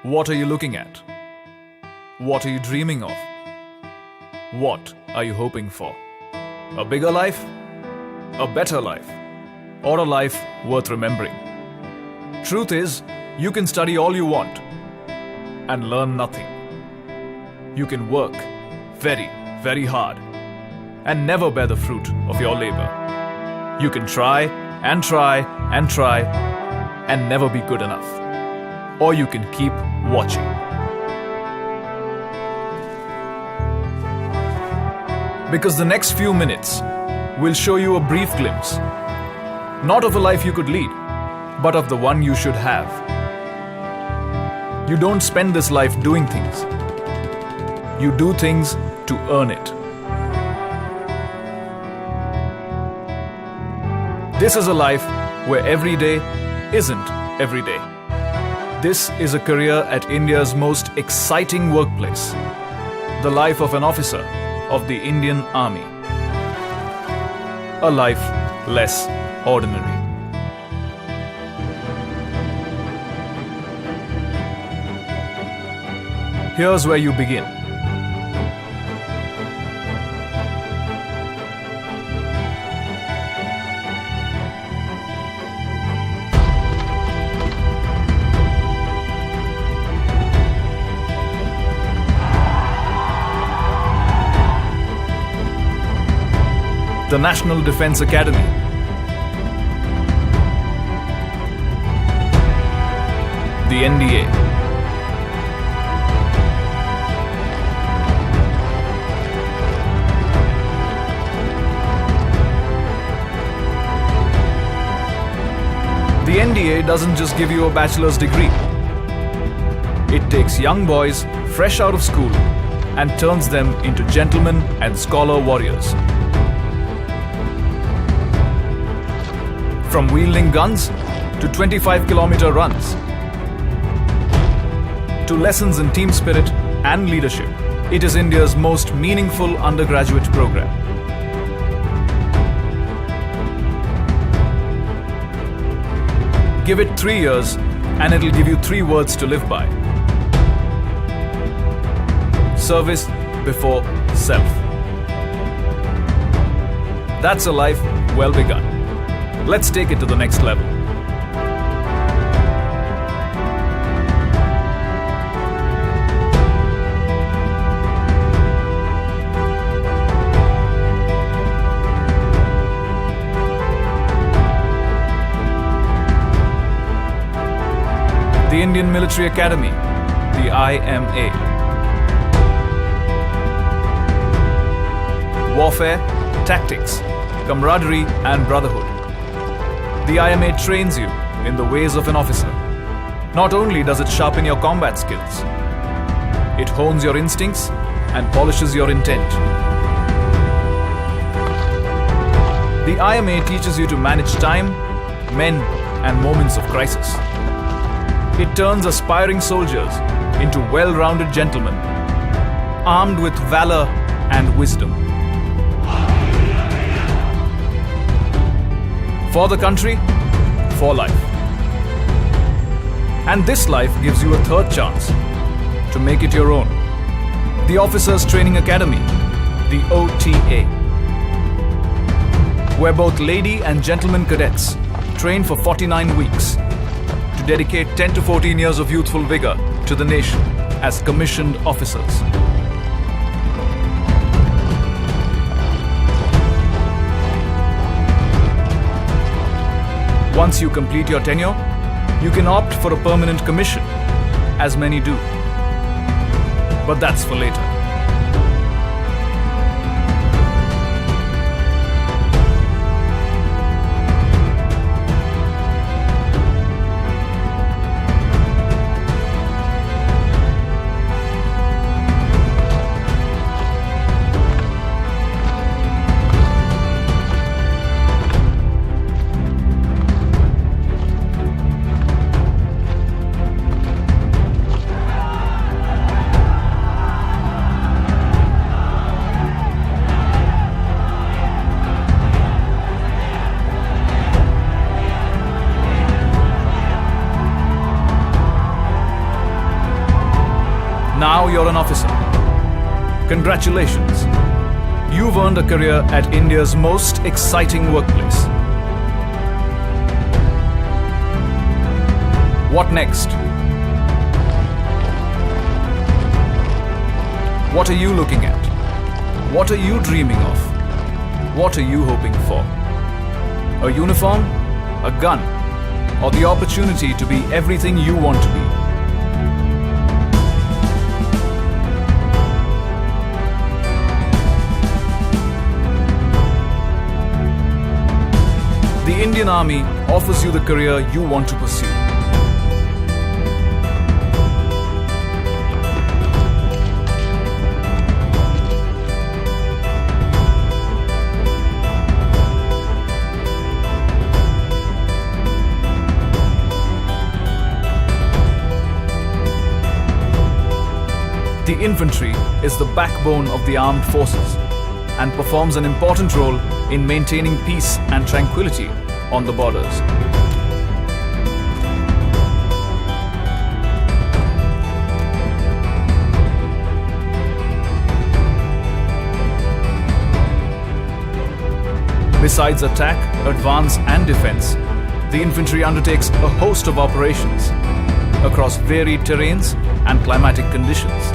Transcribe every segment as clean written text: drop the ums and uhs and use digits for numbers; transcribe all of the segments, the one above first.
What are you looking at? What are you dreaming of? What are you hoping for? A bigger life? A better life? Or a life worth remembering? Truth is, you can study all you want and learn nothing. You can work very, very hard and never bear the fruit of your labor. You can try and try and try and never be good enough. Or you can keep watching. Because the next few minutes will show you a brief glimpse, not of a life you could lead, but of the one you should have. You don't spend this life doing things. You do things to earn it. This is a life where every day isn't every day. This is a career at India's most exciting workplace, the life of an officer of the Indian Army. A life less ordinary. Here's where you begin. The National Defence Academy. The NDA. The NDA doesn't just give you a bachelor's degree. It takes young boys fresh out of school and turns them into gentlemen and scholar warriors. From wielding guns to 25-kilometer runs, to lessons in team spirit and leadership, it is India's most meaningful undergraduate program. Give it 3 years and it'll give you 3 words to live by. Service before self. That's a life well begun. Let's take it to the next level. The Indian Military Academy, the IMA. Warfare, tactics, camaraderie and brotherhood. The IMA trains you in the ways of an officer. Not only does it sharpen your combat skills, it hones your instincts and polishes your intent. The IMA teaches you to manage time, men, and moments of crisis. It turns aspiring soldiers into well-rounded gentlemen, armed with valor and wisdom. For the country, for life. And this life gives you a third chance to make it your own. The Officers Training Academy, the OTA, where both lady and gentleman cadets train for 49 weeks to dedicate 10 to 14 years of youthful vigor to the nation as commissioned officers. Once you complete your tenure, you can opt for a permanent commission, as many do. But that's for later. an officer. Congratulations! You've earned a career at India's most exciting workplace. What next? What are you looking at? What are you dreaming of? What are you hoping for? A uniform? A gun? Or the opportunity to be everything you want to be? The Indian Army offers you the career you want to pursue. The infantry is the backbone of the armed forces and performs an important role in maintaining peace and tranquility on the borders. Besides attack, advance and defense, the infantry undertakes a host of operations across varied terrains and climatic conditions,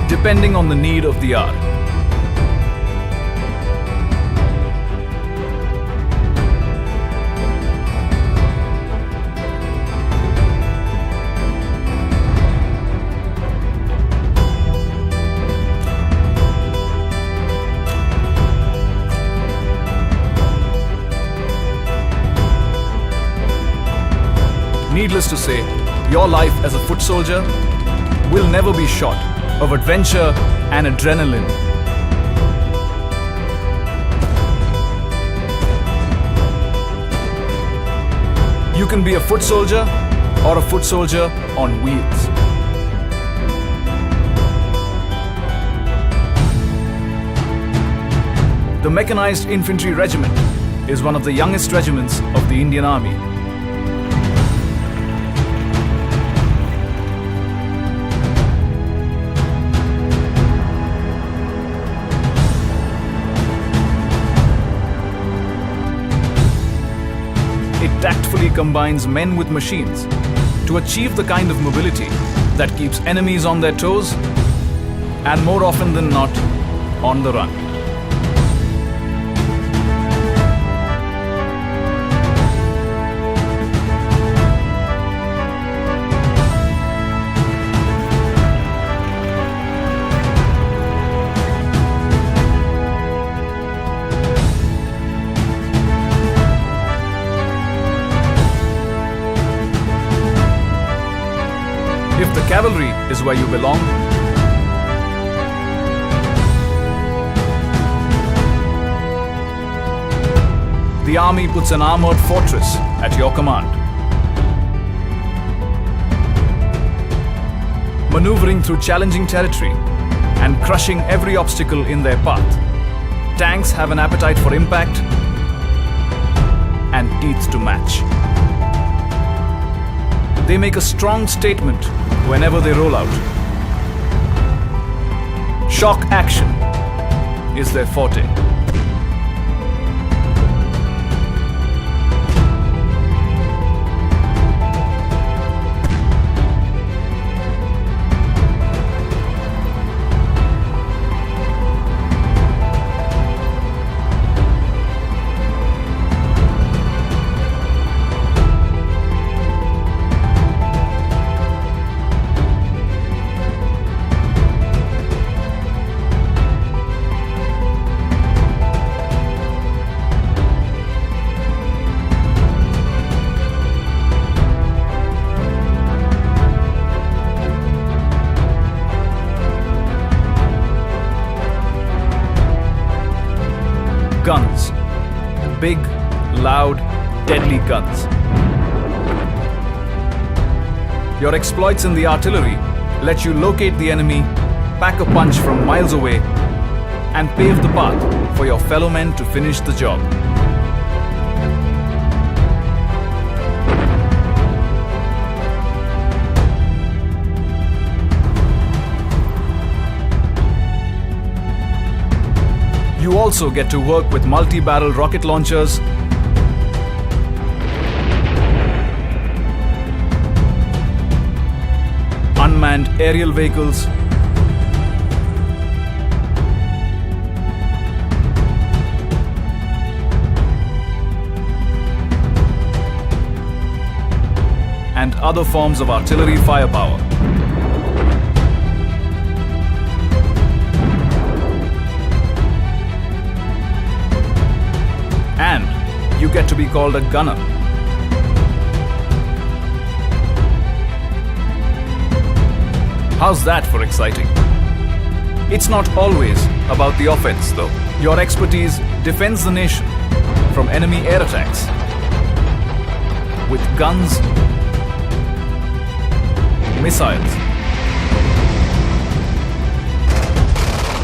depending on the need of the hour. Needless to say, your life as a foot soldier will never be short of adventure and adrenaline. You can be a foot soldier or a foot soldier on wheels. The Mechanized Infantry Regiment is one of the youngest regiments of the Indian Army. It tactfully combines men with machines to achieve the kind of mobility that keeps enemies on their toes and, more often than not, on the run. If the cavalry is where you belong, the army puts an armored fortress at your command. Maneuvering through challenging territory and crushing every obstacle in their path, tanks have an appetite for impact and teeth to match. They make a strong statement whenever they roll out. Shock action is their forte. Guns. Big, loud, deadly guns. Your exploits in the artillery let you locate the enemy, pack a punch from miles away, and pave the path for your fellow men to finish the job. You also get to work with multi-barrel rocket launchers, unmanned aerial vehicles, and other forms of artillery firepower. And you get to be called a gunner. How's that for exciting? It's not always about the offense, though. Your expertise defends the nation from enemy air attacks with guns, missiles,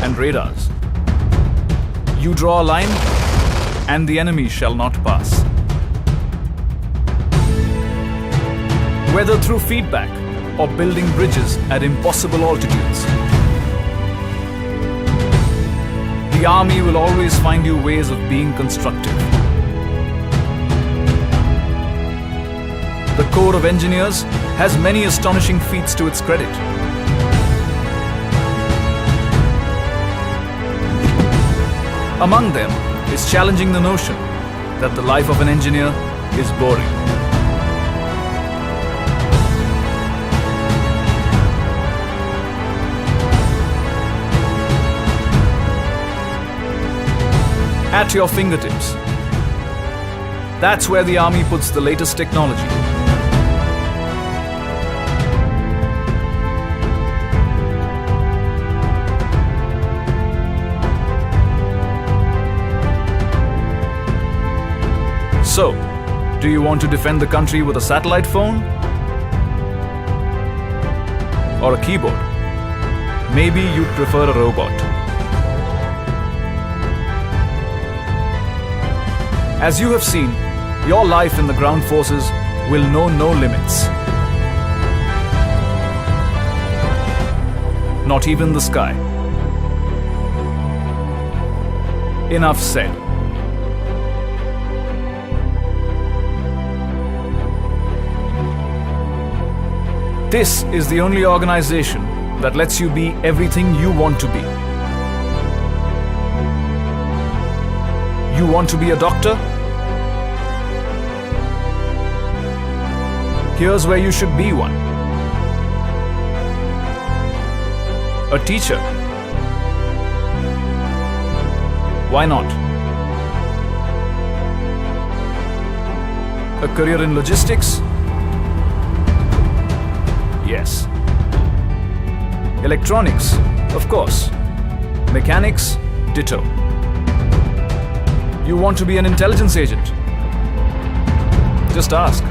and radars. You draw a line, and the enemy shall not pass. Whether through feedback or building bridges at impossible altitudes, the army will always find you ways of being constructive. The Corps of Engineers has many astonishing feats to its credit. Among them is challenging the notion that the life of an engineer is boring. At your fingertips. That's where the army puts the latest technology. So, do you want to defend the country with a satellite phone? Or a keyboard? Maybe you'd prefer a robot. As you have seen, your life in the ground forces will know no limits. Not even the sky. Enough said. This is the only organization that lets you be everything you want to be. You want to be a doctor? Here's where you should be one. A teacher? Why not? A career in logistics? Yes. Electronics? Of course. Mechanics? Ditto. You want to be an intelligence agent? Just ask.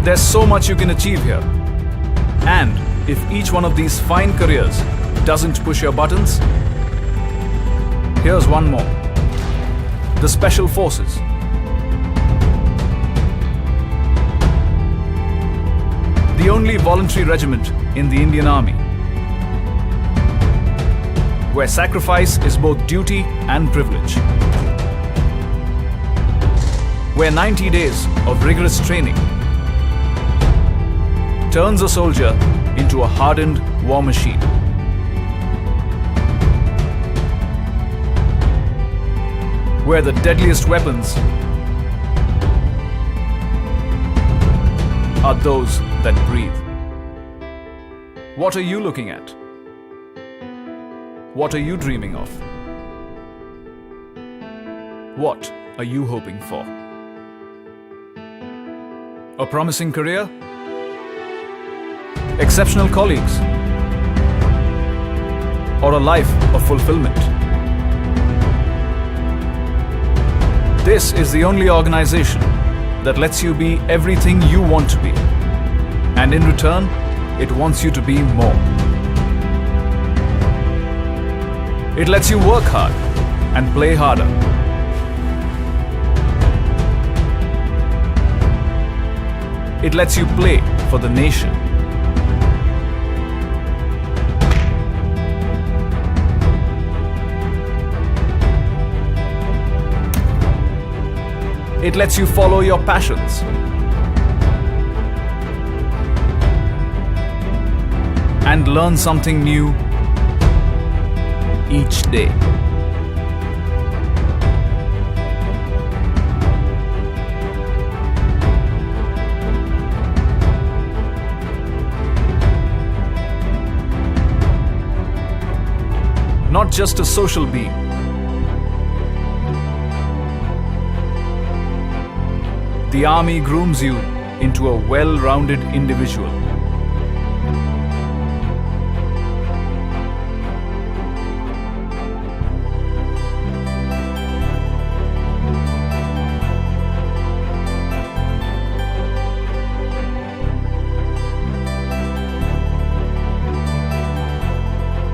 There's so much you can achieve here. And if each one of these fine careers doesn't push your buttons, here's one more. The Special Forces. The only voluntary regiment in the Indian Army, where sacrifice is both duty and privilege. Where 90 days of rigorous training turns a soldier into a hardened war machine. Where the deadliest weapons are those that breathe. What are you looking at? What are you dreaming of? What are you hoping for? A promising career? Exceptional colleagues? Or a life of fulfillment? This is the only organization that lets you be everything you want to be. And in return, it wants you to be more. It lets you work hard and play harder. It lets you play for the nation. It lets you follow your passions. And learn something new each day. Not just a social being. The army grooms you into a well-rounded individual.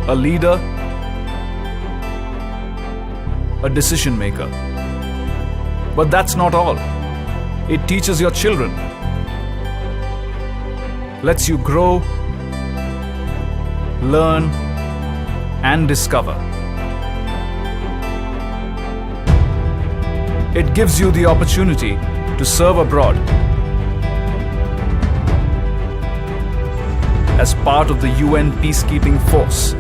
A leader, a decision maker. But that's not all. It teaches your children, lets you grow, learn, and discover. It gives you the opportunity to serve abroad as part of the UN peacekeeping force.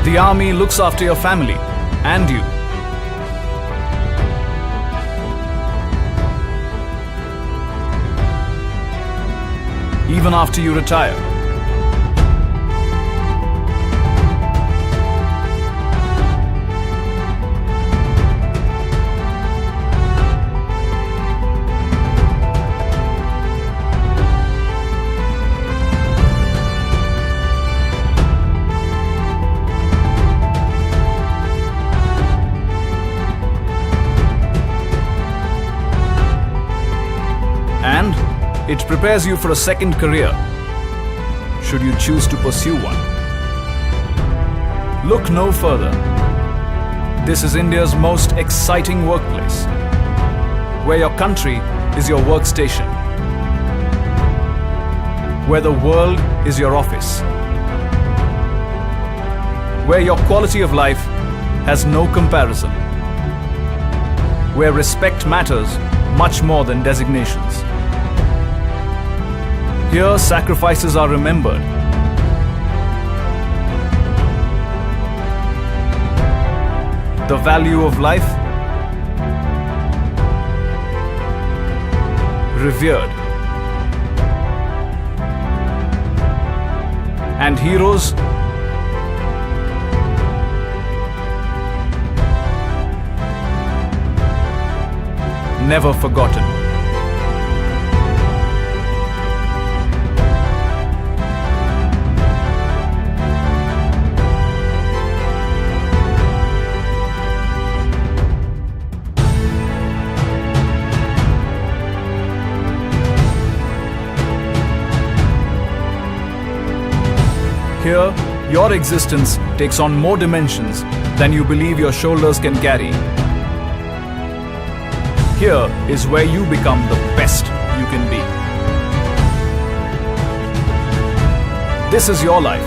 The army looks after your family and you. Even after you retire. And it prepares you for a second career, should you choose to pursue one. Look no further. This is India's most exciting workplace, where your country is your workstation, where the world is your office, where your quality of life has no comparison, where respect matters much more than designations. Here, sacrifices are remembered. The value of life revered. And heroes never forgotten. Here, your existence takes on more dimensions than you believe your shoulders can carry. Here is where you become the best you can be. This is your life.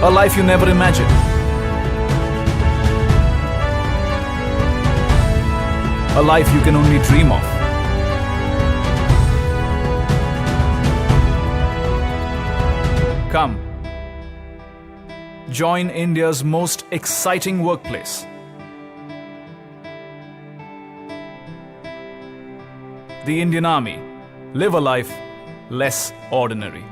A life you never imagined. A life you can only dream of. Come, join India's most exciting workplace. The Indian Army. Live a life less ordinary.